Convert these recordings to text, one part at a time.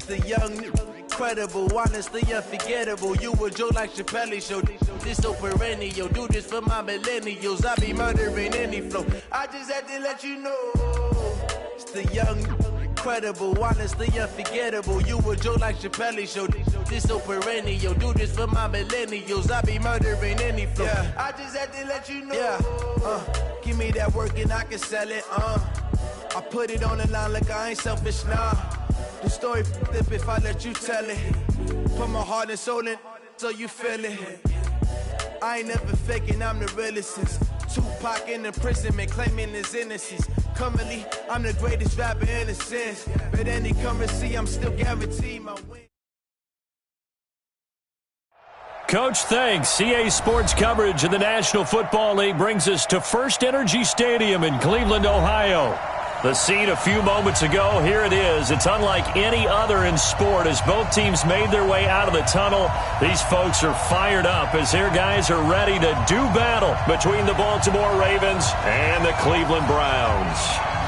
the young, incredible, honestly unforgettable. You a joke like Chappelle Show. This so perennial. Do this for my millennials. I be murdering any flow. I just had to let you know. It's the young, incredible, honestly unforgettable. You a joke like Chappelle Show. This so perennial. Do this for my millennials. I be murdering any flow. Yeah. I just had to let you know. Yeah. Give me that work and I can sell it. I put it on the line like I ain't selfish, nah. The story flip if I let you tell it. Put my heart and soul in so you feel it. I ain't never faking, I'm the realest since Tupac in imprisonment, claiming his innocence. Currently, I'm the greatest rapper in a sense. But any currency, I'm still guaranteed my win. Coach, thanks. CA Sports coverage of the National Football League brings us to First Energy Stadium in Cleveland, Ohio. The scene a few moments ago, here it is. It's unlike any other in sport as both teams made their way out of the tunnel. These folks are fired up as their guys are ready to do battle between the Baltimore Ravens and the Cleveland Browns.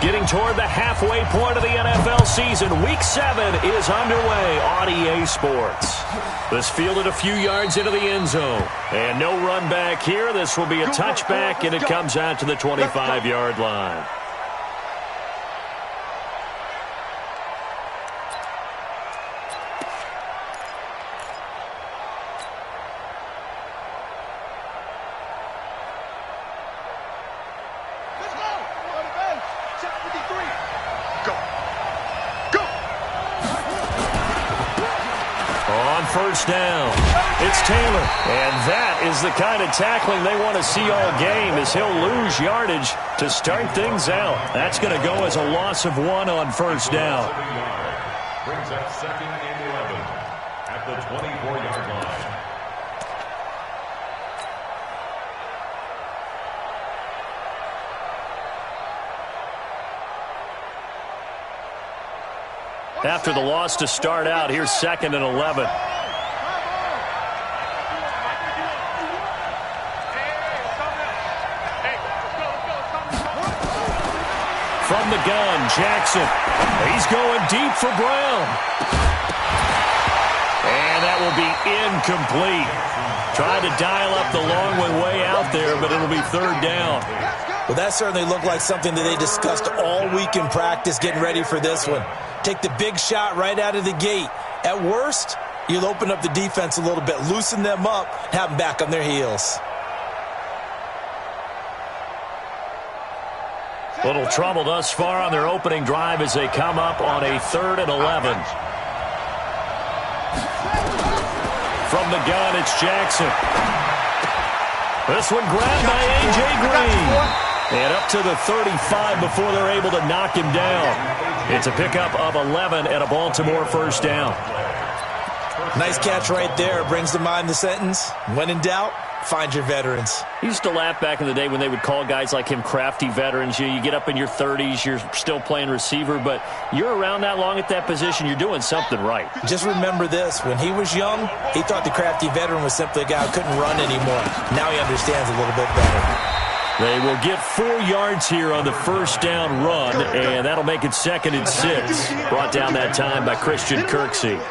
Getting toward the halfway point of the NFL season, Week 7 is underway on EA Sports. This fielded a few yards into the end zone. And no run back here. This will be a touchback, and it comes out to the 25-yard line. First down. It's Taylor. And that is the kind of tackling they want to see all game as he'll lose yardage to start things out. That's going to go as a loss of 1 on first down. Brings up 2nd and 11 at the 24-yard line. After the loss to start out, here's 2nd and 11. From the gun, Jackson. He's going deep for Brown. And that will be incomplete. Trying to dial up the long way out there, but it'll be 3rd down. Well, that certainly looked like something that they discussed all week in practice getting ready for this one. Take the big shot right out of the gate. At worst, you'll open up the defense a little bit, loosen them up, have them back on their heels. Little trouble thus far on their opening drive as they come up on a 3rd and 11. From the gun, it's Jackson. This one grabbed by A.J. Green. And up to the 35 before they're able to knock him down. It's a pickup of 11 and a Baltimore first down. Nice catch right there. Brings to mind the sentence, when in doubt, find your veterans. He used to laugh back in the day when they would call guys like him crafty veterans. You get up in your 30s, you're still playing receiver, but you're around that long at that position, you're doing something right. Just remember this. When he was young, he thought the crafty veteran was simply a guy who couldn't run anymore. Now he understands a little bit better. They will get 4 yards here on the first down run, and that'll make it 2nd and 6. Brought down that time by Christian Kirksey.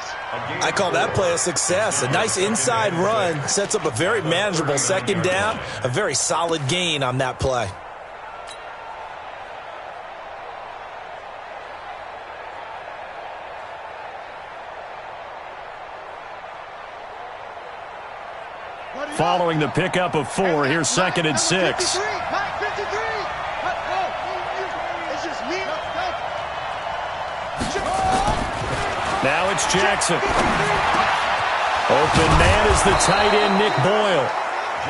I call that play a success. A nice inside run sets up a very manageable 2nd down, a very solid gain on that play. Following the pickup of 4, here's 2nd and 6. Now it's Jackson. Open man is the tight end, Nick Boyle.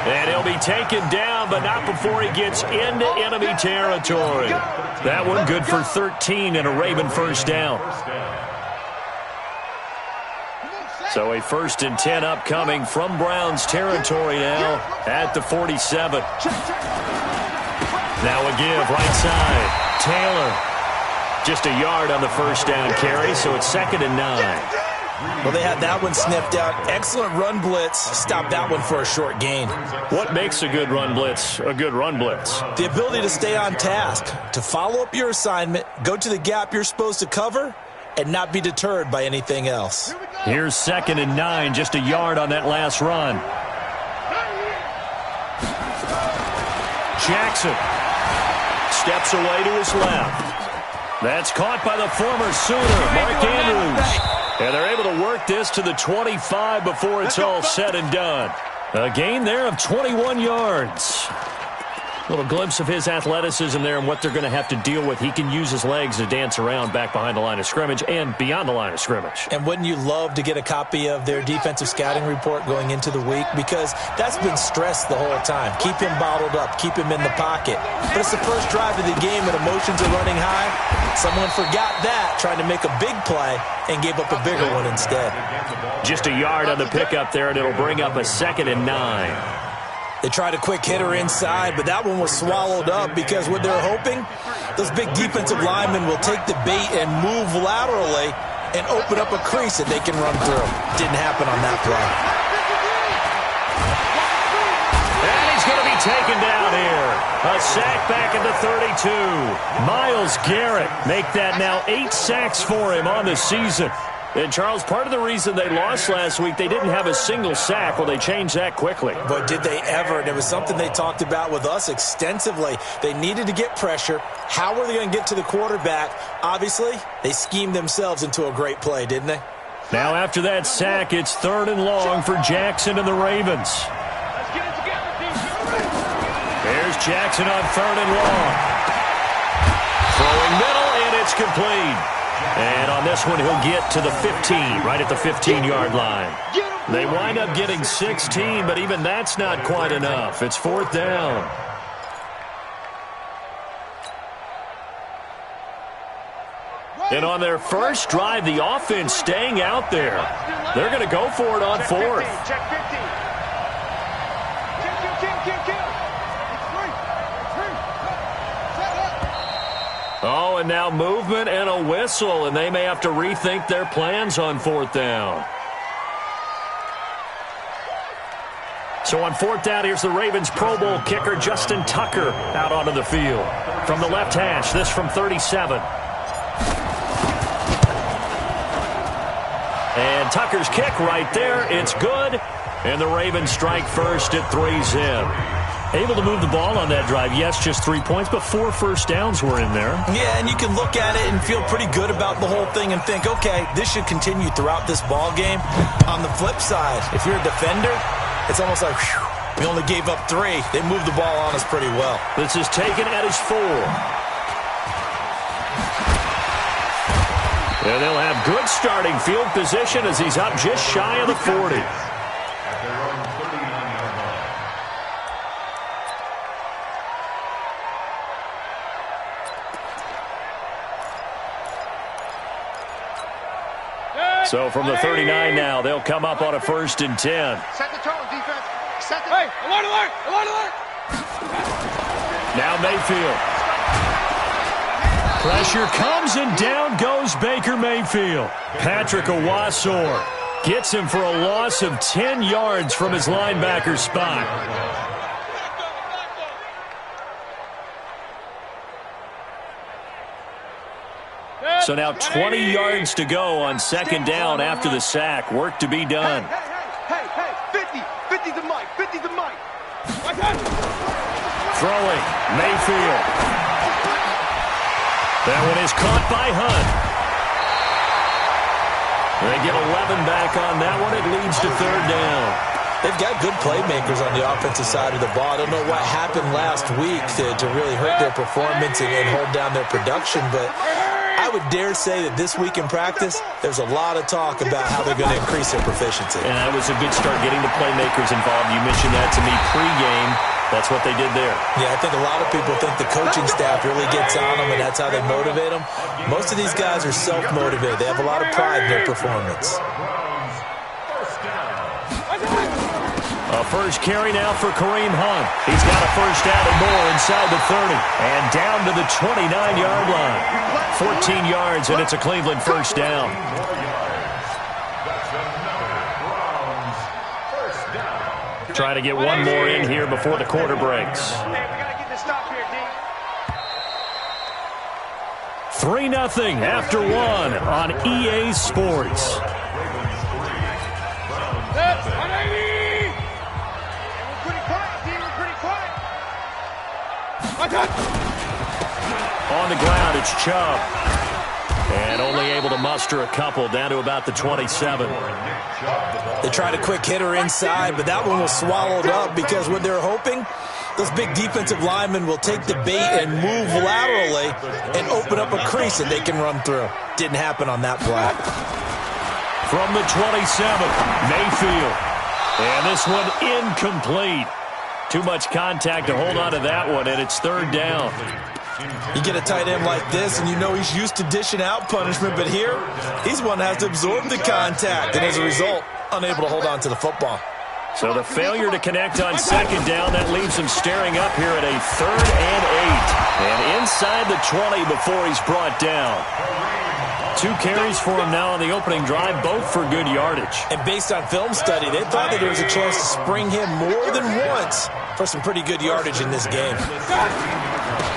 And he'll be taken down, but not before he gets into enemy territory. That one good for 13 and a Raven first down. So a 1st and 10 upcoming from Browns territory now at the 47. Now a give right side. Taylor. Just a yard on the first down carry, so it's 2nd and 9. Well, they had that one sniffed out. Excellent run blitz. Stopped that one for a short gain. What makes a good run blitz a good run blitz? The ability to stay on task, to follow up your assignment, go to the gap you're supposed to cover, and not be deterred by anything else. Here's 2nd and 9, just a yard on that last run. Jackson steps away to his left. That's caught by the former Sooner, Mark Andrews. And they're able to work this to the 25 before it's all said and done. A gain there of 21 yards. A little glimpse of his athleticism there and what they're going to have to deal with. He can use his legs to dance around back behind the line of scrimmage and beyond the line of scrimmage. And wouldn't you love to get a copy of their defensive scouting report going into the week? Because that's been stressed the whole time. Keep him bottled up. Keep him in the pocket. But it's the first drive of the game when emotions are running high. Someone forgot that, trying to make a big play, and gave up a bigger one instead. Just a yard on the pickup there, and it'll bring up a 2nd and 9. They tried a quick hitter inside, but that one was swallowed up because what they're hoping, those big defensive linemen will take the bait and move laterally and open up a crease that they can run through. Didn't happen on that play. And he's going to be taken down here. A sack back at the 32. Myles Garrett make that now 8 sacks for him on the season. And, Charles, part of the reason they lost last week, they didn't have a single sack. Well, they changed that quickly. But did they ever? And it was something they talked about with us extensively. They needed to get pressure. How were they going to get to the quarterback? Obviously, they schemed themselves into a great play, didn't they? Now, after that sack, it's 3rd and long for Jackson and the Ravens. Let's get it together, team. There's Jackson on 3rd and long. Throwing middle, and it's complete. And on this one, he'll get to the 15, right at the 15-yard line. They wind up getting 16, but even that's not quite enough. It's 4th down. And on their first drive, the offense staying out there. They're going to go for it on 4th. Check 15. Oh, and now movement and a whistle, and they may have to rethink their plans on 4th down. So on 4th down, here's the Ravens Pro Bowl kicker Justin Tucker out onto the field. From the left hash, this from 37. And Tucker's kick right there. It's good. And the Ravens strike first at 3-zip. Able to move the ball on that drive. Yes, just 3 points, but 4 first downs were in there. Yeah, and you can look at it and feel pretty good about the whole thing and think, okay, this should continue throughout this ball game. On the flip side, if you're a defender, it's almost like, whew, we only gave up 3. They moved the ball on us pretty well. This is taken at his 4. And they'll have good starting field position as he's up just shy of the 40. So from the 39 now, they'll come up on a 1st and 10. Set the tone, defense. Set the... Hey, alert, alert, alert, alert! Now Mayfield. Pressure comes and down goes Baker Mayfield. Patrick Owasor gets him for a loss of 10 yards from his linebacker spot. So now 20 yards to go on 2nd down after the sack. Work to be done. Hey, 50 the mic, 50 the mic. Throwing, Mayfield. That one is caught by Hunt. They get 11 back on that one. It leads to 3rd down. They've got good playmakers on the offensive side of the ball. I don't know what happened last week to really hurt their performance and hold down their production, but I would dare say that this week in practice, there's a lot of talk about how they're going to increase their proficiency. And that was a good start getting the playmakers involved. You mentioned that to me pregame. That's what they did there. Yeah, I think a lot of people think the coaching staff really gets on them, and that's how they motivate them. Most of these guys are self-motivated. They have a lot of pride in their performance. A first carry now for Kareem Hunt. He's got a first down and more inside the 30. And down to the 29-yard line. 14 yards, and it's a Cleveland first down. Try to get one more in here before the quarter breaks. 4th 3-0 after 1 on EA Sports. On the ground, it's Chubb. And only able to muster a couple down to about the 27. They tried a quick hitter inside, but that one was swallowed up because what they're hoping, those big defensive linemen will take the bait and move laterally and open up a crease that they can run through. Didn't happen on that play. From the 27, Mayfield. And this one incomplete. Too much contact to hold on to that one, and it's 3rd down. You get a tight end like this, and you know he's used to dishing out punishment, but here, he's one that has to absorb the contact, and as a result, unable to hold on to the football. So the failure to connect on 2nd down, that leaves him staring up here at a 3rd and 8. And inside the 20 before he's brought down. 2 carries for him now on the opening drive, both for good yardage. And based on film study, they thought that there was a chance to spring him more than once for some pretty good yardage in this game.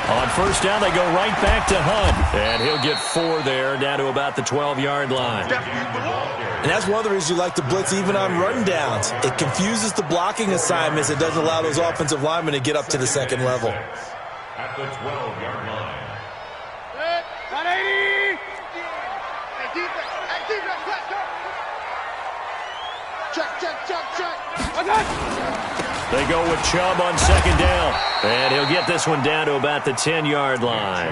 On 1st down, they go right back to Hunt. And he'll get 4 there, down to about the 12-yard line. And that's one of the reasons you like to blitz even on rundowns. It confuses the blocking assignments. It doesn't allow those offensive linemen to get up to the 2nd level. At the 12-yard line. They go with Chubb on 2nd down. And he'll get this one down to about the 10-yard line.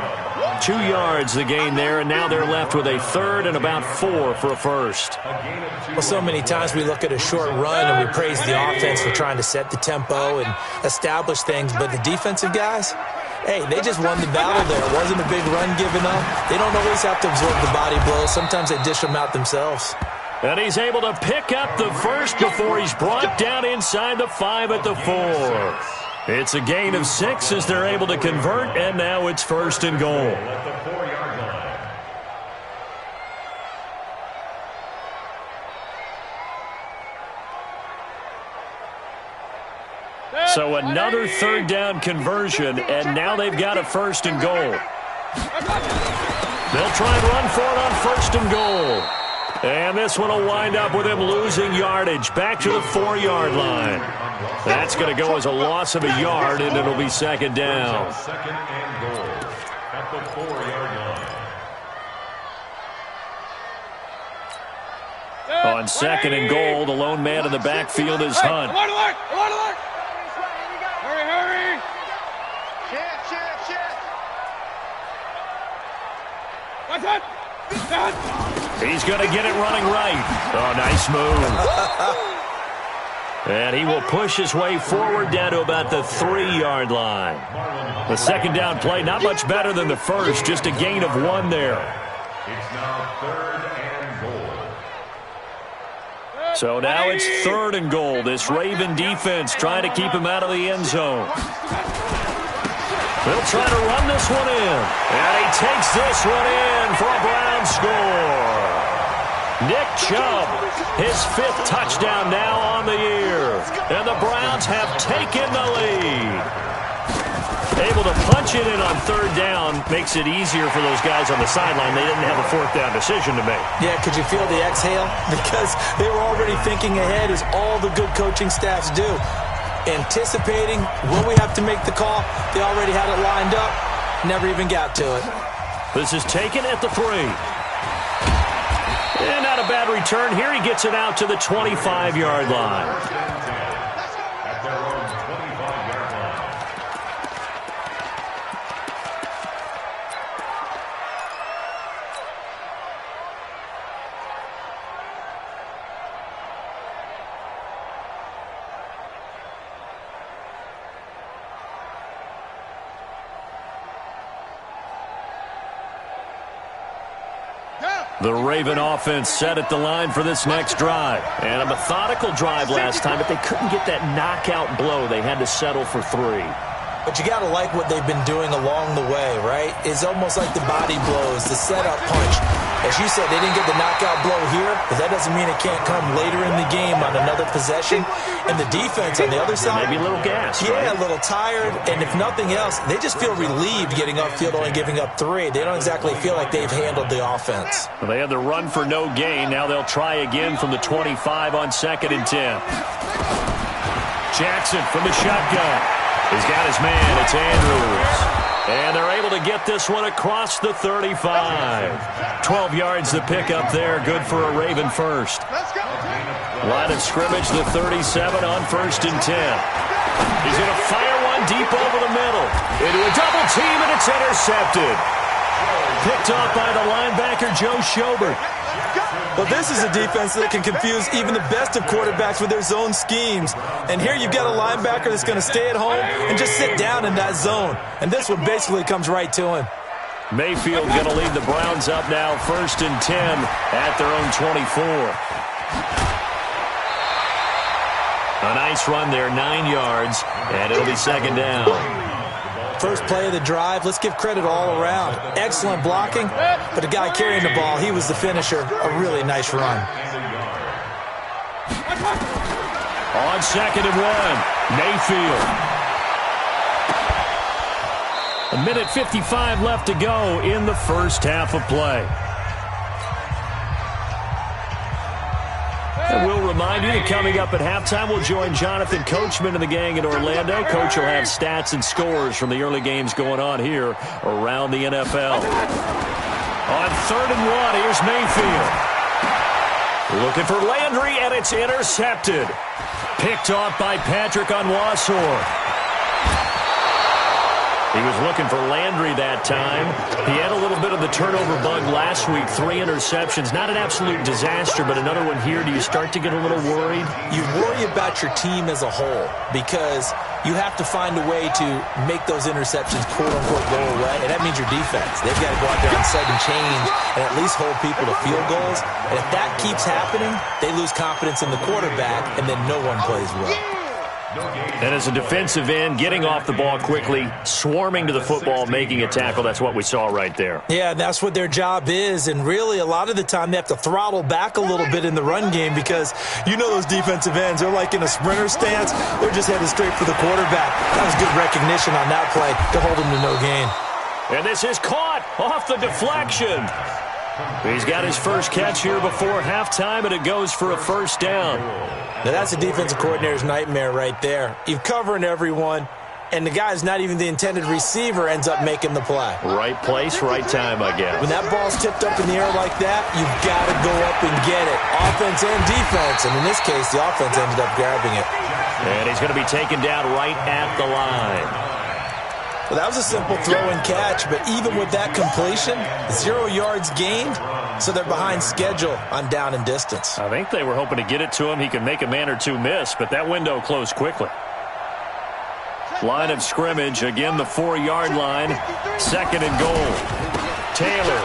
2 yards the gain there, and now they're left with a 3rd and about 4 for a first. Well, so many times we look at a short run and we praise the offense for trying to set the tempo and establish things, but the defensive guys, hey, they just won the battle there. It wasn't a big run given up. They don't always have to absorb the body blows. Sometimes they dish them out themselves. And he's able to pick up the first before he's brought down inside the 5 at the 4. It's a gain of 6 as they're able to convert, and now it's 1st and goal. At the 4-yard line. So another 3rd down conversion, and now they've got a 1st and goal. They'll try and run for it on 1st and goal. And this one will wind up with him losing yardage back to the 4-yard line. That's going to go as a loss of a yard, and it'll be 2nd down. 2nd and goal at the 4-yard line. On 2nd and goal, the lone man in the backfield is Hunt. Alert! Hurry! Watch it! He's going to get it running right. Oh, nice move. And he will push his way forward down to about the 3-yard line. The 2nd down play, not much better than the first, just a gain of 1 there. It's now 3rd and goal. So now it's 3rd and goal. This Raven defense trying to keep him out of the end zone. They'll try to run this one in. And he takes this one in for a Brown score. Nick Chubb, his 5th touchdown now on the year. And the Browns have taken the lead. Able to punch it in on 3rd down makes it easier for those guys on the sideline. They didn't have a 4th down decision to make. Yeah, could you feel the exhale? Because they were already thinking ahead, as all the good coaching staffs do. Anticipating, will we have to make the call? They already had it lined up. Never even got to it. This is taken at the 3. And not a bad return. Here he gets it out to the 25-yard line. At their own 25-yard line. The Raven offense set at the line for this next drive. And a methodical drive last time, but they couldn't get that knockout blow. They had to settle for 3. But you got to like what they've been doing along the way, right? It's almost like the body blows, the setup punch. As you said, they didn't get the knockout blow here, but that doesn't mean it can't come later in the game on another possession. And the defense on the other side, maybe a little gas, yeah, right? A little tired. And if nothing else, they just feel relieved getting upfield, only giving up 3. They don't exactly feel like they've handled the offense. Well, they had the run for no gain. Now they'll try again from the 25 on 2nd and 10. Jackson from the shotgun. He's got his man. It's Andrews. And they're able to get this one across the 35. 12 yards to pick up there. Good for a Raven first. Line of scrimmage, the 37 on 1st and 10. He's going to fire one deep over the middle. Into a double team, and it's intercepted. Picked off by the linebacker, Joe Schobert. Well, this is a defense that can confuse even the best of quarterbacks with their zone schemes. And here you've got a linebacker that's going to stay at home and just sit down in that zone. And this one basically comes right to him. Mayfield going to lead the Browns up now, 1st and 10 at their own 24. A nice run there, 9 yards, and it'll be 2nd down. First play of the drive, let's give credit all around. Excellent blocking, but the guy carrying the ball, he was the finisher. A really nice run. On 2nd and 1, Mayfield. 1:55 left to go in the first half of play. And we'll remind you that coming up at halftime, we'll join Jonathan Coachman and the gang in Orlando. Coach will have stats and scores from the early games going on here around the NFL. On 3rd and 1, here's Mayfield. Looking for Landry, and it's intercepted. Picked off by Patrick Onwuasor. He was looking for Landry that time. He had a little bit of the turnover bug last week. 3 interceptions. Not an absolute disaster, but another one here. Do you start to get a little worried? You worry about your team as a whole because you have to find a way to make those interceptions, quote-unquote, go away. And that means your defense. They've got to go out there and sudden change and at least hold people to field goals. And if that keeps happening, they lose confidence in the quarterback, and then no one plays well. And as a defensive end, getting off the ball quickly, swarming to the football, making a tackle, that's what we saw right there. Yeah, that's what their job is, and really a lot of the time they have to throttle back a little bit in the run game because you know those defensive ends, they're like in a sprinter stance, they're just headed straight for the quarterback. That was good recognition on that play to hold him to no gain. And this is caught off the deflection. He's got his first catch here before halftime, and it goes for a 1st down. Now, that's a defensive coordinator's nightmare right there. You're covering everyone, and the guy's not even the intended receiver ends up making the play. Right place, right time, I guess. When that ball's tipped up in the air like that, you've got to go up and get it. Offense and defense, and in this case, the offense ended up grabbing it. And he's going to be taken down right at the line. Well, that was a simple throw and catch, but even with that completion, 0 yards gained, so they're behind schedule on down and distance. I think they were hoping to get it to him. He could make a man or two miss, but that window closed quickly. Line of scrimmage, again the 4-yard line, 2nd and goal. Taylor.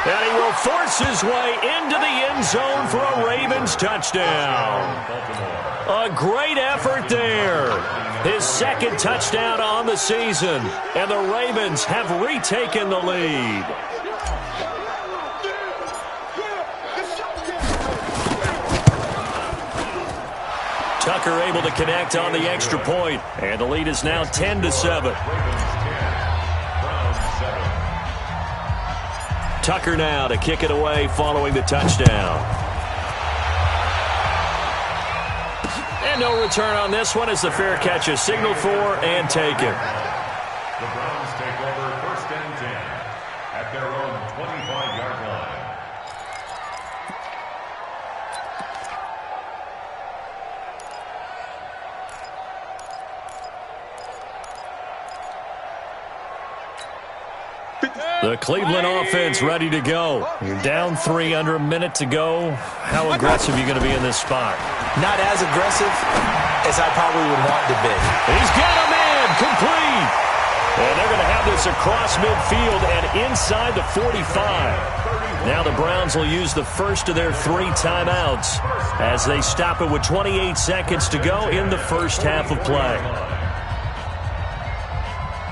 And he will force his way into the end zone for a Ravens touchdown. A great effort there. His 2nd touchdown on the season. And the Ravens have retaken the lead. Tucker able to connect on the extra point. And the lead is now 10-7. Tucker now to kick it away following the touchdown. And no return on this one as the fair catch is signaled for and taken. The Browns take over 1st and 10 at their own 25-yard line. The Cleveland offense ready to go. You're down 3 under a minute to go. How aggressive are you going to be in this spot? Not as aggressive as I probably would want to be. He's got a man complete. And they're going to have this across midfield and inside the 45. Now the Browns will use the first of their 3 timeouts as they stop it with 28 seconds to go in the first half of play.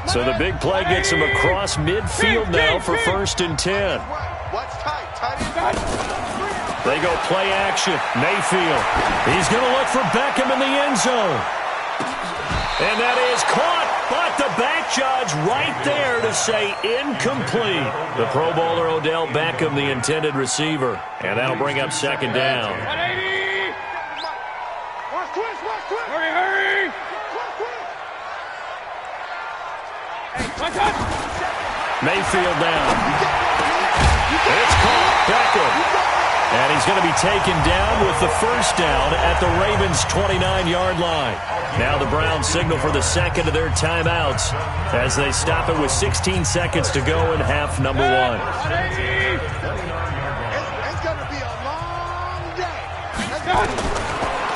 So the big play gets him across midfield now for 1st and 10. They go play action. Mayfield. He's going to look for Beckham in the end zone. And that is caught, but the back judge right there to say incomplete. The Pro Bowler Odell Beckham, the intended receiver. And that'll bring up 2nd down. 180. Hurry. Mayfield down. It's caught. Beckham. And he's going to be taken down with the 1st down at the Ravens' 29-yard line. Now the Browns signal for the 2nd of their timeouts as they stop it with 16 seconds to go in half number 1. It's going to be a long day.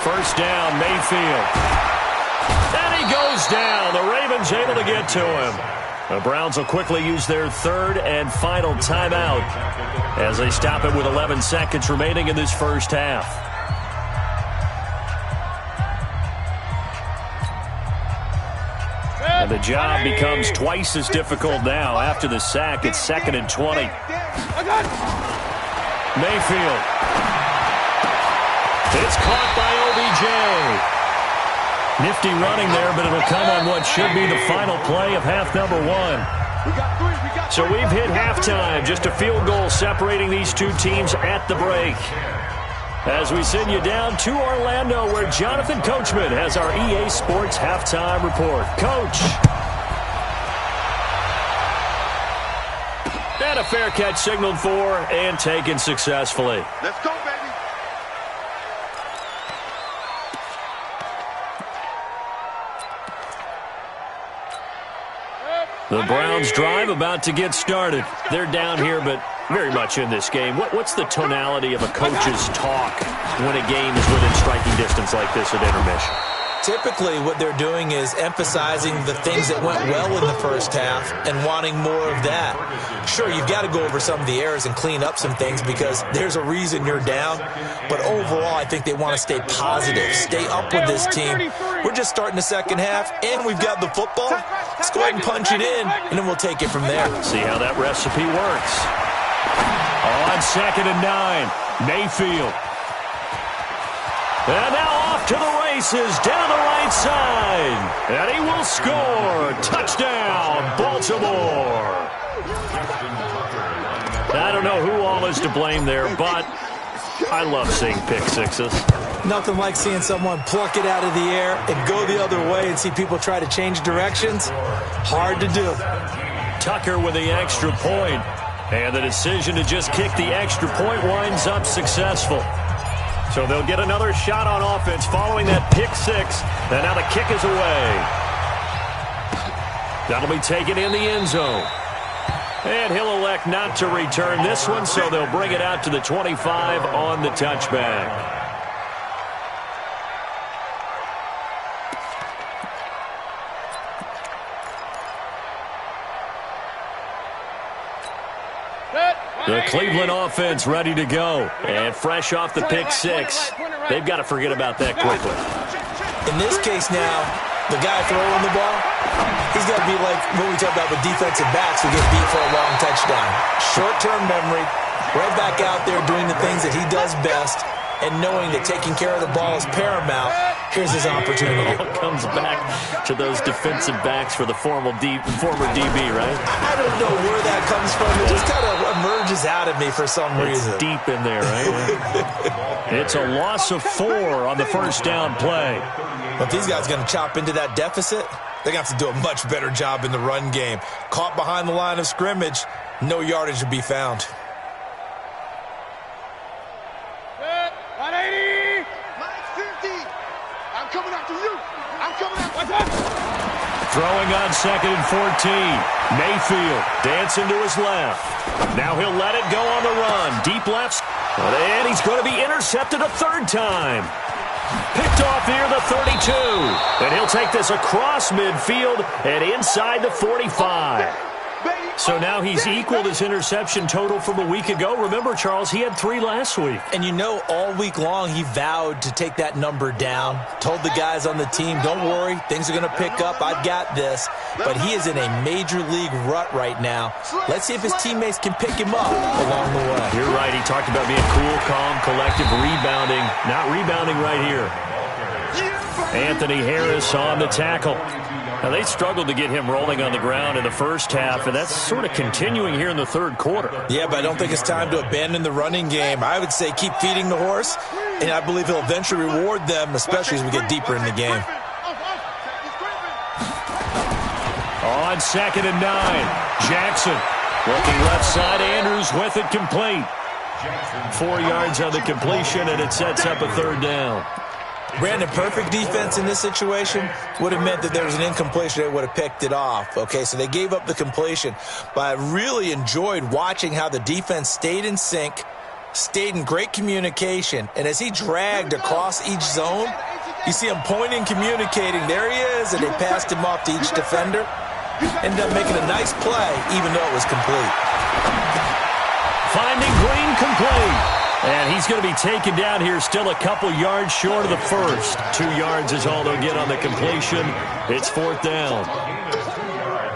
1st down, Mayfield. And he goes down. The Ravens able to get to him. The Browns will quickly use their 3rd and final timeout as they stop it with 11 seconds remaining in this first half. And the job becomes twice as difficult now after the sack. It's 2nd and 20. Mayfield. It's caught by OBJ. Nifty running there, but it'll come on what should be the final play of half number 1. So we've hit halftime. Just a field goal separating these two teams at the break. As we send you down to Orlando, where Jonathan Coachman has our EA Sports halftime report. Coach. And a fair catch signaled for and taken successfully. Let's go, baby. The Browns drive about to get started. They're down here, but very much in this game. What's the tonality of a coach's talk when a game is within striking distance like this at intermission? Typically, what they're doing is emphasizing the things that went well in the first half and wanting more of that. Sure, you've got to go over some of the errors and clean up some things because there's a reason you're down. But overall, I think they want to stay positive, stay up with this team. We're just starting the second half, and we've got the football. Let's go ahead and punch it in, and then we'll take it from there. See how that recipe works. On 2nd and 9, Mayfield. And now off to the races, down the right side. And he will score. Touchdown, Baltimore. I don't know who all is to blame there, but I love seeing pick sixes. Nothing like seeing someone pluck it out of the air and go the other way and see people try to change directions. Hard to do. Tucker with the extra point. And the decision to just kick the extra point winds up successful. So they'll get another shot on offense following that pick six. And now the kick is away. That'll be taken in the end zone. And he'll elect not to return this one, so they'll bring it out to the 25 on the touchback. The Cleveland offense ready to go. And fresh off the pick six. They've got to forget about that quickly. In this case now, the guy throwing the ball, he's got to be like what we talk about with defensive backs who get beat for a long touchdown. Short-term memory, right back out there doing the things that he does best, and knowing that taking care of the ball is paramount. Here's his opportunity. It all comes back to those defensive backs for the former DB, right? I don't know where that comes from. It just kind of emerges out of me for some reason. It's deep in there, right? It's a loss of 4 on the first down play. But if these guys are going to chop into that deficit, they're going to have to do a much better job in the run game. Caught behind the line of scrimmage, no yardage to be found. 180. Minus 50. I'm coming after you. I'm coming after you. Throwing on 2nd and 14. Mayfield dancing to his left. Now he'll let it go on the run. Deep left. And he's going to be intercepted a third time. Picked off near the 32. And he'll take this across midfield and inside the 45. So now he's equaled his interception total from a week ago. Remember, Charles, he had 3 last week. And you know, all week long he vowed to take that number down. Told the guys on the team, don't worry, things are going to pick up. I've got this. But he is in a major league rut right now. Let's see if his teammates can pick him up along the way. You're right. He talked about being cool, calm, collective, rebounding. Not rebounding right here. Anthony Harris on the tackle. Now, they struggled to get him rolling on the ground in the first half, and that's sort of continuing here in the third quarter. Yeah, but I don't think it's time to abandon the running game. I would say keep feeding the horse, and I believe he'll eventually reward them, especially as we get deeper in the game. On 2nd and 9, Jackson looking left side. Andrews with it complete. 4 yards on the completion, and it sets up a 3rd down. Brandon, perfect defense in this situation would have meant that there was an incompletion. They would have picked it off. Okay, so they gave up the completion. But I really enjoyed watching how the defense stayed in sync, stayed in great communication. And as he dragged across each zone, you see him pointing, communicating. There he is, and they passed him off to each defender. Ended up making a nice play, even though it was complete. Finding Green complete. And he's going to be taken down here, still a couple yards short of the first. 2 yards is all they'll get on the completion. It's 4th down.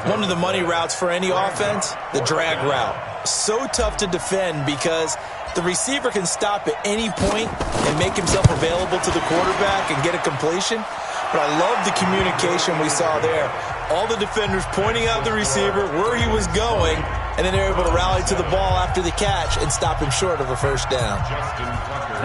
One of the money routes for any offense, the drag route. So tough to defend because the receiver can stop at any point and make himself available to the quarterback and get a completion. But I love the communication we saw there. All the defenders pointing out the receiver, where he was going, and then they're able to rally to the ball after the catch and stop him short of a 1st down.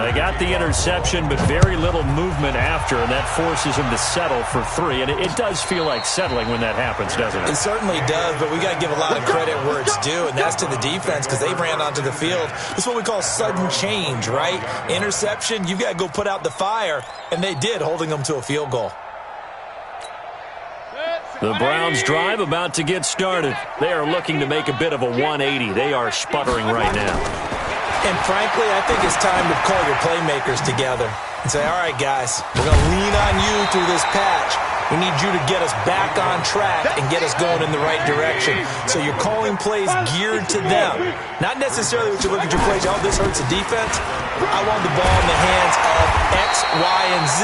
They got the interception, but very little movement after, and that forces him to settle for 3. And it does feel like settling when that happens, doesn't it? It certainly does, but we got to give a lot of credit where it's due, and that's to the defense because they ran onto the field. It's what we call sudden change, right? Interception, you got to go put out the fire, and they did, holding them to a field goal. The Browns drive about to get started. They are looking to make a bit of a 180. They are sputtering right now. And frankly, I think it's time to call your playmakers together and say, all right, guys, we're going to lean on you through this patch. We need you to get us back on track and get us going in the right direction. So you're calling plays geared to them. Not necessarily what you look at your plays, oh, this hurts the defense. I want the ball in the hands of X, Y, and Z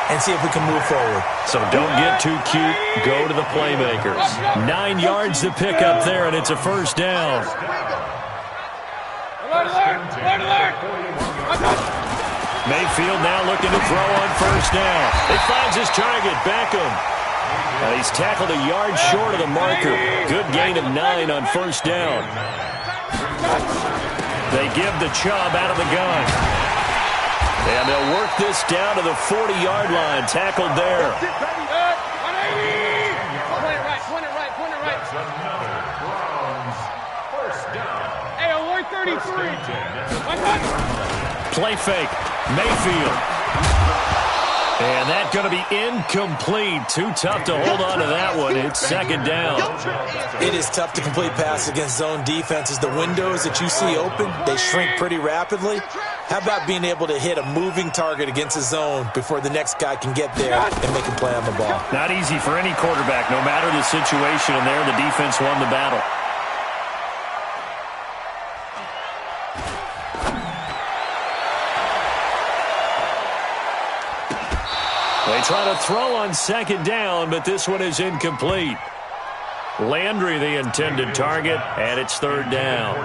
and see if we can move forward. So don't get too cute. Go to the playmakers. 9 yards to pick up there, and it's a 1st down. Mayfield now looking to throw on 1st down. He finds his target, Beckham. And he's tackled a yard short of the marker. Good gain of 9 on 1st down. They give the Chubb out of the gun. And they'll work this down to the 40-yard line. Tackled there. That's another Browns 1st down. Hey, alert 33. Play fake. Mayfield. And that's going to be incomplete. Too tough to hold on to that one. It's 2nd down. It is tough to complete passes against zone defenses. The windows that you see open, they shrink pretty rapidly. How about being able to hit a moving target against a zone before the next guy can get there and make a play on the ball? Not easy for any quarterback, no matter the situation. And there, the defense won the battle. They try to throw on 2nd down, but this one is incomplete. Landry, the intended target, and it's 3rd down.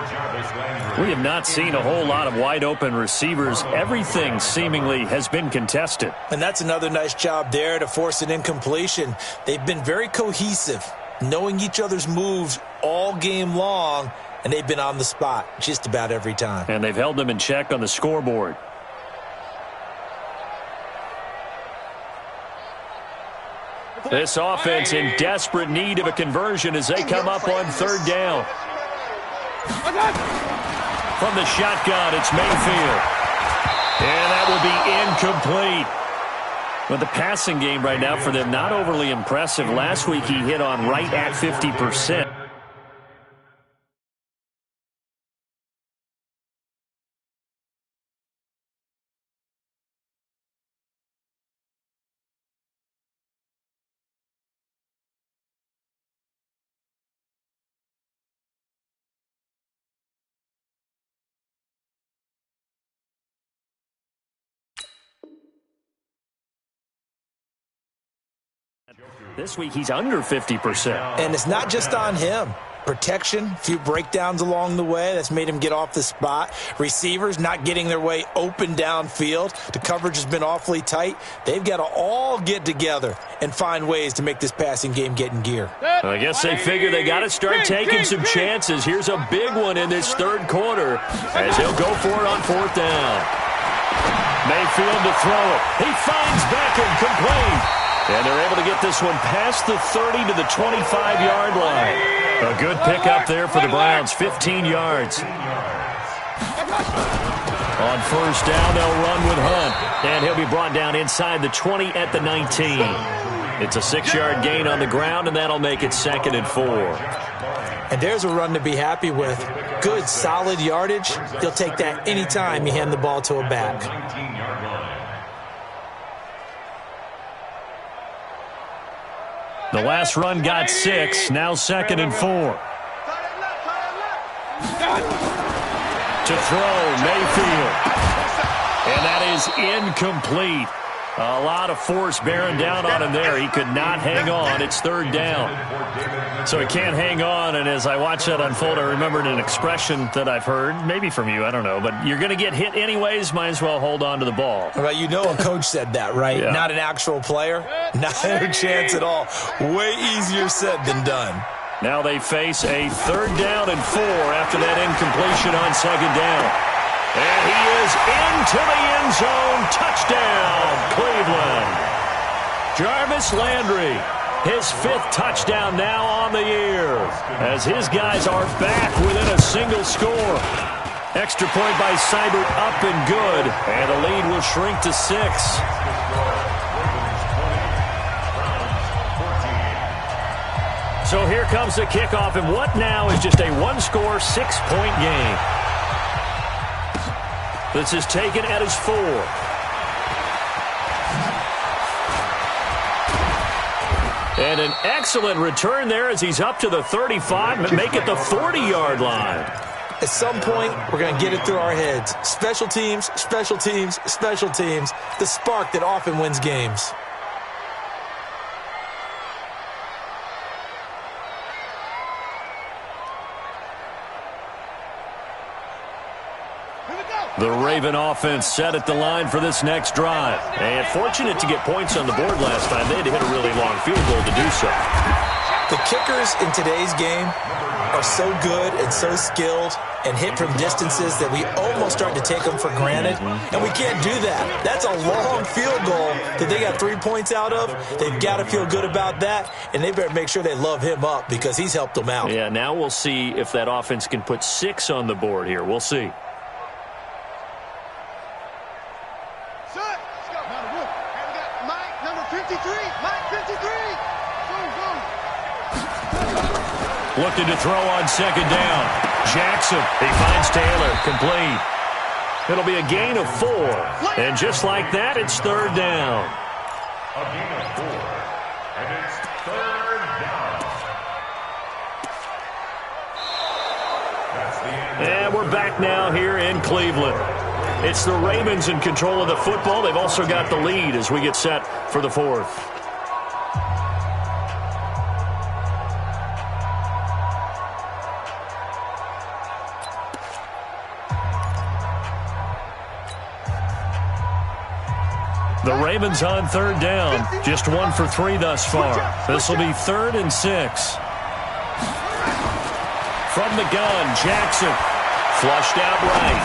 We have not seen a whole lot of wide-open receivers. Everything seemingly has been contested. And that's another nice job there to force an incompletion. They've been very cohesive, knowing each other's moves all game long, and they've been on the spot just about every time. And they've held them in check on the scoreboard. This offense in desperate need of a conversion as they come up on 3rd down. From the shotgun, it's Mayfield. And that will be incomplete. But the passing game right now for them, not overly impressive. Last week he hit on right at 50%. This week he's under 50%. And it's not just on him. Protection, a few breakdowns along the way. That's made him get off the spot. Receivers not getting their way open downfield. The coverage has been awfully tight. They've got to all get together and find ways to make this passing game get in gear. I guess they figure they got to start taking some chances. Here's a big one in this third quarter as he'll go for it on fourth down. Mayfield to throw it. He finds Beckham complete. And they're able to get this one past the 30 to the 25-yard line. A good pickup there for the Browns, 15 yards. On first down, they'll run with Hunt. And he'll be brought down inside the 20 at the 19. It's a 6-yard gain on the ground, and that'll make it 2nd and 4. And there's a run to be happy with. Good, solid yardage. He'll take that anytime you hand the ball to a back. The last run got 6, now 2nd and 4. To throw, Mayfield. And that is incomplete. A lot of force bearing down on him there. He could not hang on. It's 3rd down. So he can't hang on, and as I watch that unfold, I remembered an expression that I've heard, maybe from you, I don't know, but you're going to get hit anyways, might as well hold on to the ball. Well, you know a coach said that, right? Yeah. Not an actual player. Not a chance at all. Way easier said than done. Now they face a 3rd down and 4 after that incompletion on 2nd down. And he is into the end zone. Touchdown, Cleveland. Jarvis Landry, his 5th touchdown now on the year, as his guys are back within a single score. Extra point by Seibert up and good, and the lead will shrink to 6. So here comes the kickoff, and what now is just a one-score, 6-point game. This is taken at his 4. And an excellent return there as he's up to the 35, but make it the 40-yard line. At some point, we're going to get it through our heads. Special teams, special teams, special teams. The spark that often wins games. The Raven offense set at the line for this next drive. And fortunate to get points on the board last time. They had to hit a really long field goal to do so. The kickers in today's game are so good and so skilled and hit from distances that we almost start to take them for granted. And we can't do that. That's a long field goal that they got 3 points out of. They've got to feel good about that, and they better make sure they love him up because he's helped them out. Yeah, now we'll see if that offense can put 6 on the board here. We'll see. Looking to throw on 2nd down. Jackson, he finds Taylor, complete. It'll be a gain of 4. And just like that, it's 3rd down. A gain of 4, and it's 3rd down. That's the end. And we're back now here in Cleveland. It's the Ravens in control of the football. They've also got the lead as we get set for the 4th. The Ravens on 3rd down. Just 1 for 3 thus far. This will be 3rd and 6. From the gun, Jackson. Flushed out right.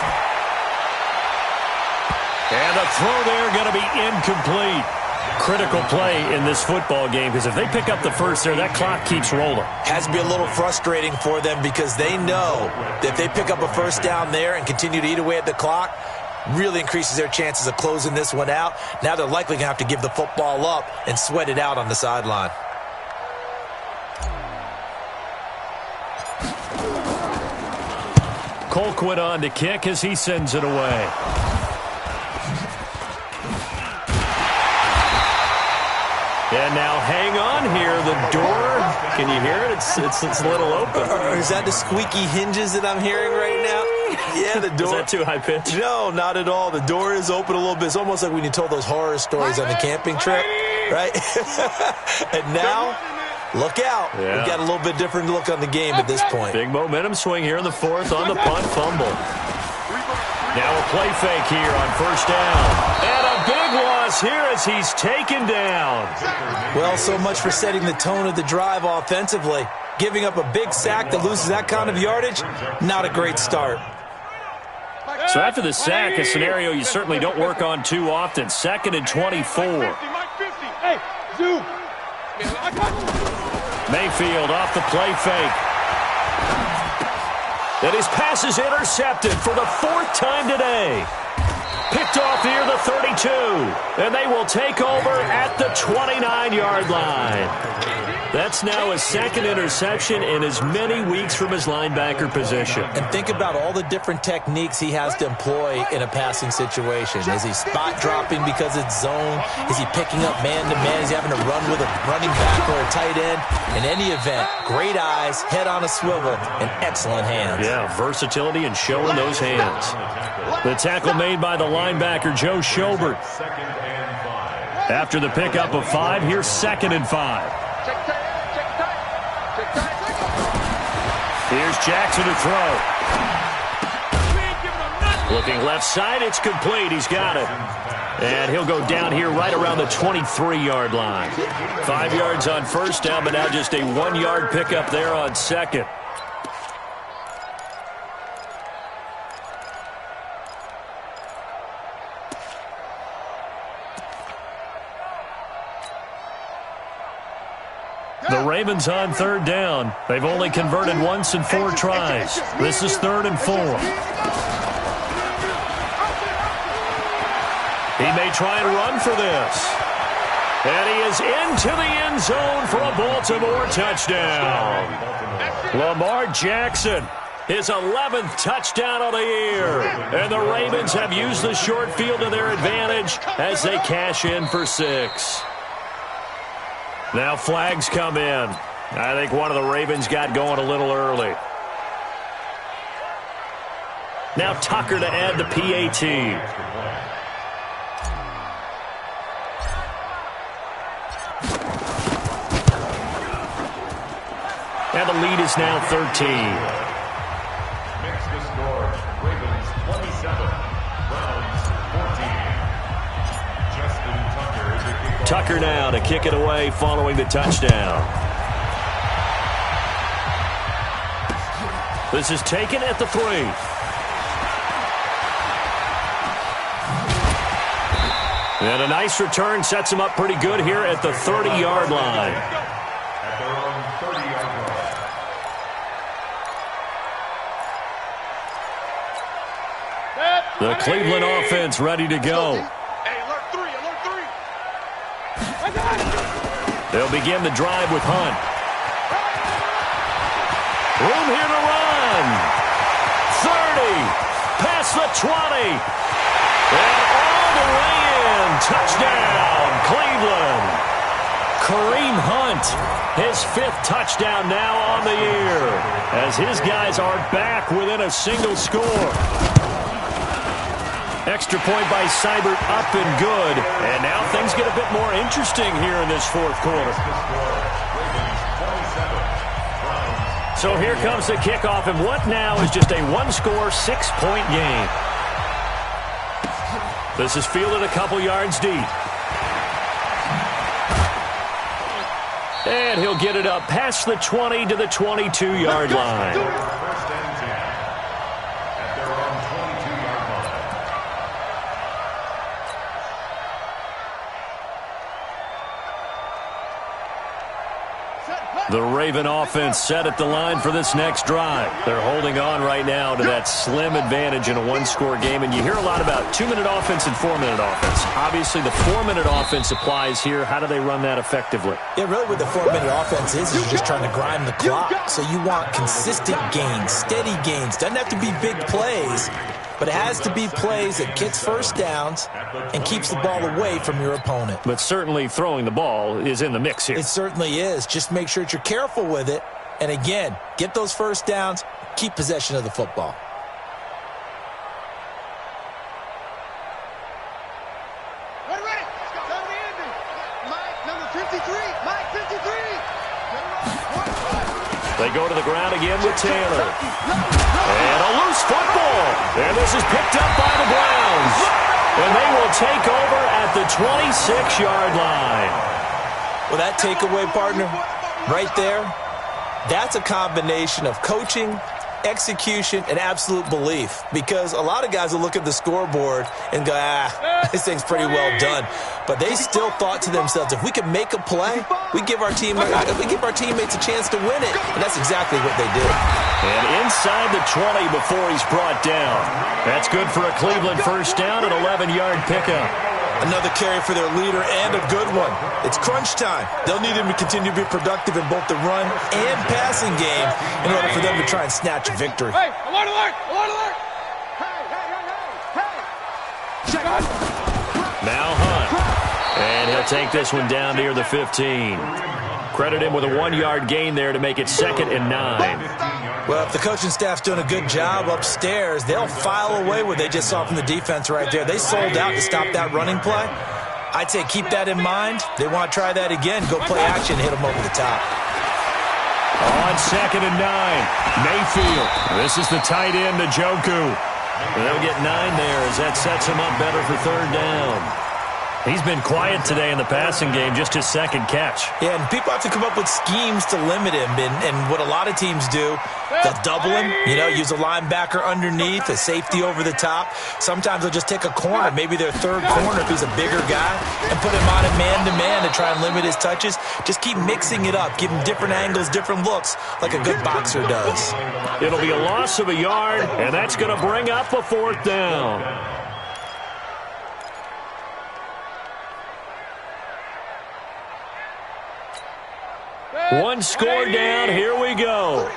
And the throw there going to be incomplete. Critical play in this football game because if they pick up the first there, that clock keeps rolling. Has to be a little frustrating for them because they know that if they pick up a first down there and continue to eat away at the clock, really increases their chances of closing this one out. Now they're likely going to have to give the football up and sweat it out on the sideline. Colquitt on to kick as he sends it away. And now hang on here. The door, can you hear it? It's a little open. Is that the squeaky hinges that I'm hearing right now? Yeah, the door. Is that too high pitch? No, not at all. The door is open a little bit. It's almost like when you told those horror stories on the camping trip. right? And now, look out. Yeah. We've got a little bit different look on the game at this point. Big momentum swing here in the fourth on the punt fumble. Now a play fake here on first down. And a big loss here as he's taken down. Well, so much for setting the tone of the drive offensively. Giving up a big sack that loses that kind of yardage, not a great start. So after the sack, a scenario you certainly don't work on too often. 2nd and 24. Hey, Zoo. Mayfield off the play fake. And his pass is intercepted for the 4th time today. Picked off near the 32. And they will take over at the 29-yard line. That's now his 2nd interception in as many weeks from his linebacker position. And think about all the different techniques he has to employ in a passing situation. Is he spot dropping because it's zone? Is he picking up man-to-man? Is he having to run with a running back or a tight end? In any event, great eyes, head on a swivel, and excellent hands. Yeah, versatility and showing those hands. The tackle made by the linebacker, Joe Schobert. After the pickup of 5, here's 2nd and 5. Here's Jackson to throw. Looking left side, it's complete. He's got it. And he'll go down here right around the 23-yard line. 5 yards on first down, but now just a 1-yard pickup there on 2nd. The Ravens on 3rd down. They've only converted once in 4 tries. This is 3rd and 4. He may try and run for this. And he is into the end zone for a Baltimore touchdown. Lamar Jackson, his 11th touchdown of the year. And the Ravens have used the short field to their advantage as they cash in for 6. Now flags come in. I think one of the Ravens got going a little early. Now Tucker to add the PAT. And the lead is now 13. Makes the score, Ravens 27, Browns 14. Justin Tucker is a kickoff. Tucker now to kick it away following the touchdown. This is taken at the 3. And a nice return sets him up pretty good here at the 30-yard line. At their own 30-yard line. The Cleveland offense ready to go. Hey, alert 3, alert 3. They'll begin the drive with Hunt. Room here to run. 30. Past the 20. And all the way in. Touchdown, Cleveland. Kareem Hunt, his 5th touchdown now on the year, as his guys are back within a single score. Extra point by Seibert up and good. And now things get a bit more interesting here in this 4th quarter. So here comes the kickoff, and what now is just a 1-score, 6-point game. This is fielded a couple yards deep. And he'll get it up past the 20 to the 22-yard line. First and 10. At their own 22-yard line. The Raven offense set at the line for this next drive. They're holding on right now to that slim advantage in a 1-score game. And you hear a lot about 2-minute offense and 4-minute offense. Obviously, the 4-minute offense applies here. How do they run that effectively? Yeah, really what the 4-minute offense is you're just trying to grind the clock. So you want consistent gains, steady gains. Doesn't have to be big plays, but it has to be plays that gets first downs and keeps the ball away from your opponent. But certainly throwing the ball is in the mix here. It certainly is. Just make sure that you're careful with it. And again, get those first downs, keep possession of the football. Ready, ready. Let's go. Tell me Andy. Mike, 53. Mike 53. They go to the ground again with Taylor. And a loose football. And this is picked up by the Browns. And they will take over at the 26-yard line. Well, that takeaway, partner, right there, that's a combination of coaching, execution, and absolute belief. Because a lot of guys will look at the scoreboard and go, this thing's pretty well done. But they still thought to themselves, if we can make a play, we give our teammates a chance to win it. And that's exactly what they did. And inside the 20 before he's brought down. That's good for a Cleveland first down, an 11-yard pickup. Another carry for their leader and a good one. It's crunch time. They'll need him to continue to be productive in both the run and passing game in order for them to try and snatch a victory. Hey, alert, alert, alert, alert. Hey. Now Hunt. And he'll take this one down near the 15. Credit him with a 1-yard gain there to make it 2nd and 9. Well, if the coaching staff's doing a good job upstairs, they'll file away what they just saw from the defense right there. They sold out to stop that running play. I'd say keep that in mind. They want to try that again. Go play action, hit them over the top. On 2nd and 9, Mayfield. This is the tight end, Njoku. They'll get 9 there as that sets him up better for 3rd down. He's been quiet today in the passing game, just his 2nd catch. Yeah, and people have to come up with schemes to limit him. And what a lot of teams do, they'll double him, use a linebacker underneath, a safety over the top. Sometimes they'll just take a corner, maybe their 3rd corner if he's a bigger guy, and put him on a man-to-man to try and limit his touches. Just keep mixing it up, give him different angles, different looks, like a good boxer does. It'll be a loss of a yard, and that's going to bring up a 4th down. One score down. Here we go.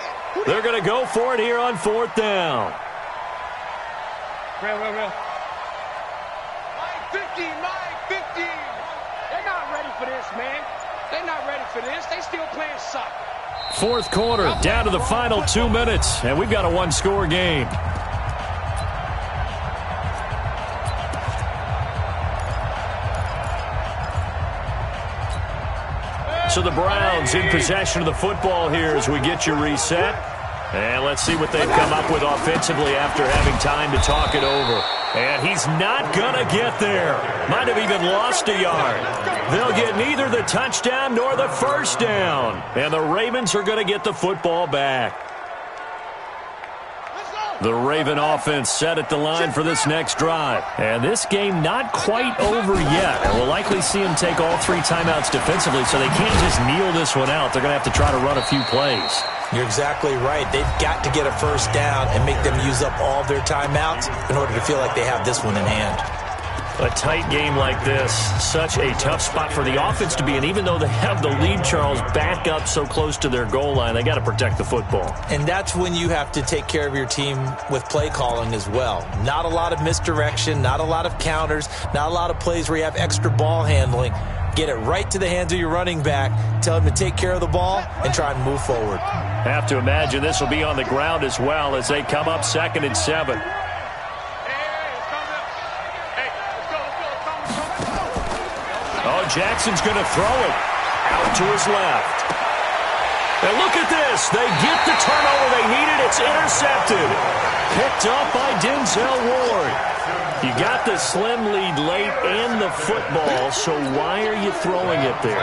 They're going to go for it here on 4th down. Real. Mike 50, Mike 50. They're not ready for this, man. They're not ready for this. They still playing soccer. 4th quarter, down to the final 2 minutes, and we've got a 1-score game. So the Browns in possession of the football here as we get you reset. And let's see what they've come up with offensively after having time to talk it over. And he's not going to get there. Might have even lost a yard. They'll get neither the touchdown nor the first down. And the Ravens are going to get the football back. The Raven offense set at the line for this next drive. And this game not quite over yet. And we'll likely see them take all 3 timeouts defensively, so they can't just kneel this one out. They're going to have to try to run a few plays. You're exactly right. They've got to get a first down and make them use up all their timeouts in order to feel like they have this one in hand. A tight game like this, such a tough spot for the offense to be in. Even though they have the lead, Charles, back up so close to their goal line, they got to protect the football. And that's when you have to take care of your team with play calling as well. Not a lot of misdirection, not a lot of counters, not a lot of plays where you have extra ball handling. Get it right to the hands of your running back, tell him to take care of the ball, and try and move forward. Have to imagine this will be on the ground as well as they come up 2nd and 7. Oh, Jackson's going to throw it out to his left. And look at this. They get the turnover they needed. It's intercepted. Picked up by Denzel Ward. You got the slim lead late and the football, so why are you throwing it there?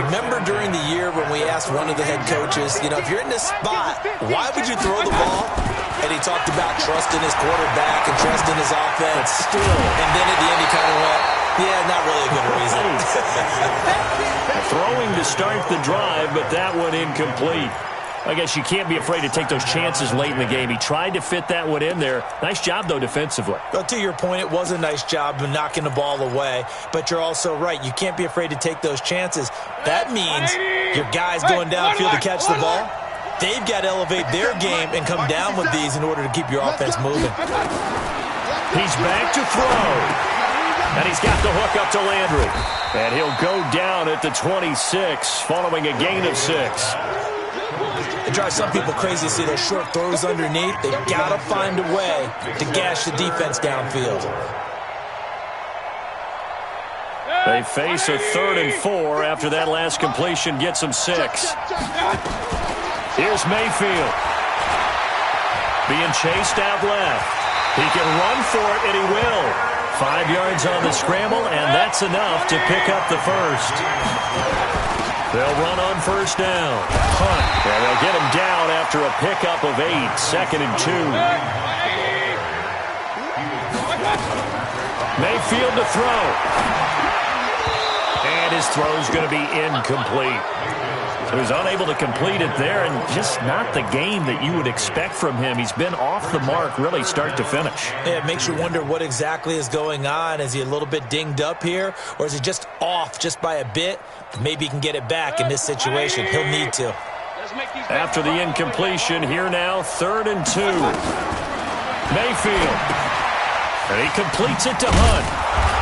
Remember during the year when we asked one of the head coaches, if you're in this spot, why would you throw the ball? And he talked about trusting his quarterback and trusting his offense. But still. And then at the end he kind of went, yeah, not really a good reason. Throwing to start the drive, but that one incomplete. I guess you can't be afraid to take those chances late in the game. He tried to fit that one in there. Nice job, though, defensively. Well, to your point, it was a nice job of knocking the ball away. But you're also right. You can't be afraid to take those chances. That means your guys going downfield to catch the ball, they've got to elevate their game and come down with these in order to keep your offense moving. He's back to throw. And he's got the hook up to Landry. And he'll go down at the 26 following a gain of 6. It drives some people crazy to see those short throws underneath. They've got to find a way to gash the defense downfield. They face a 3rd and 4 after that last completion gets them 6. Here's Mayfield. Being chased out left. He can run for it, and he will. 5 yards on the scramble, and that's enough to pick up the first. They'll run on first down. Punt. And they'll get him down after a pickup of 8. 2nd and 2. Mayfield to throw. And his throw's going to be incomplete. So he's unable to complete it there, and just not the game that you would expect from him. He's been off the mark really start to finish. Yeah, it makes you wonder what exactly is going on. Is he a little bit dinged up here, or is he just off just by a bit? Maybe he can get it back in this situation. He'll need to. After the incompletion, here now, 3rd and 2. Mayfield. And he completes it to Hunt.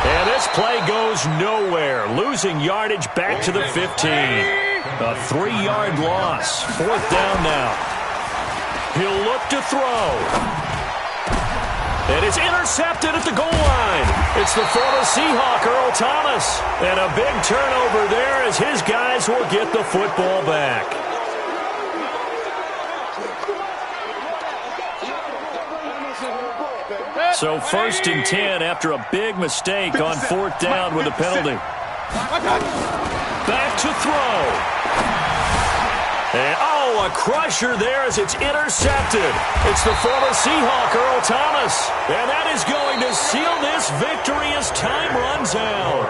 And this play goes nowhere. Losing yardage back to the 15. A 3-yard loss. 4th down now. He'll look to throw. And it's intercepted at the goal line. It's the former Seahawk, Earl Thomas. And a big turnover there as his guys will get the football back. So 1st and 10 after a big mistake on 4th down with a penalty. Back to throw. And, a crusher there as it's intercepted. It's the former Seahawk, Earl Thomas. And that is going to seal this victory as time runs out.